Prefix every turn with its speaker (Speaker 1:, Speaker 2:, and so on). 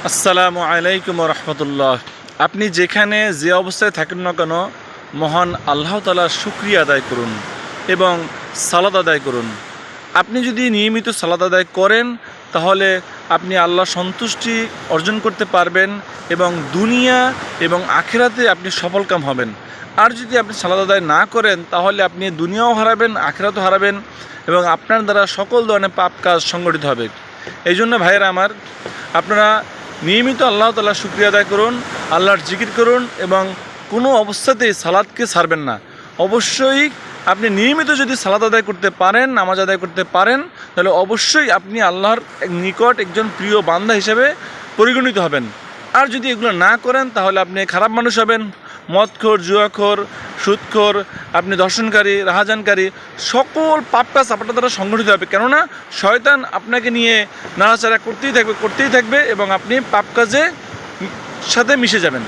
Speaker 1: আসসালামু আলাইকুম রহমতুল্লাহ। আপনি যেখানে যে অবস্থায় থাকেন না কেন, মহান আল্লাহ তাআলার শুকরিয়া আদায় করুন এবং সালাত আদায় করুন। আপনি যদি নিয়মিত সালাত আদায় করেন তাহলে আপনি আল্লাহর সন্তুষ্টি অর্জন করতে পারবেন এবং দুনিয়া এবং আখিরাতে আপনি সফলকাম হবেন। আর যদি আপনি সালাত আদায় না করেন তাহলে আপনি দুনিয়াও হারাবেন, আখিরাতও হারাবেন এবং আপনার দ্বারা সকল ধরনের পাপ কাজ সংগঠিত হবে। এই জন্য ভাইয়েরা আমার, আপনারা নিয়মিত আল্লাহ তাআলার শুকরিয়া আদায় করুন, আল্লাহর জিকির করুন এবং কোনো অবস্থাতেই সালাতকে ছাড়বেন না। অবশ্যই আপনি নিয়মিত যদি সালাত আদায় করতে পারেন, নামাজ আদায় করতে পারেন, তাহলে অবশ্যই আপনি আল্লাহর নিকট একজন প্রিয় বান্দা হিসেবে পরিগণিত হবেন। আর যদি এগুলো না করেন তাহলে আপনি খারাপ মানুষ হবেন, মদখোর, জুয়াখোর, সুদখোর, আপনি দর্শনকারী, রাহাজানকারী, সকল পাপ কাজ আপনার দ্বারা সংগঠিত হবে। কেননা শয়তান আপনাকে নিয়ে নাড়াচাড়া করতেই থাকবে এবং আপনি পাপ কাজে সাথে মিশে যাবেন।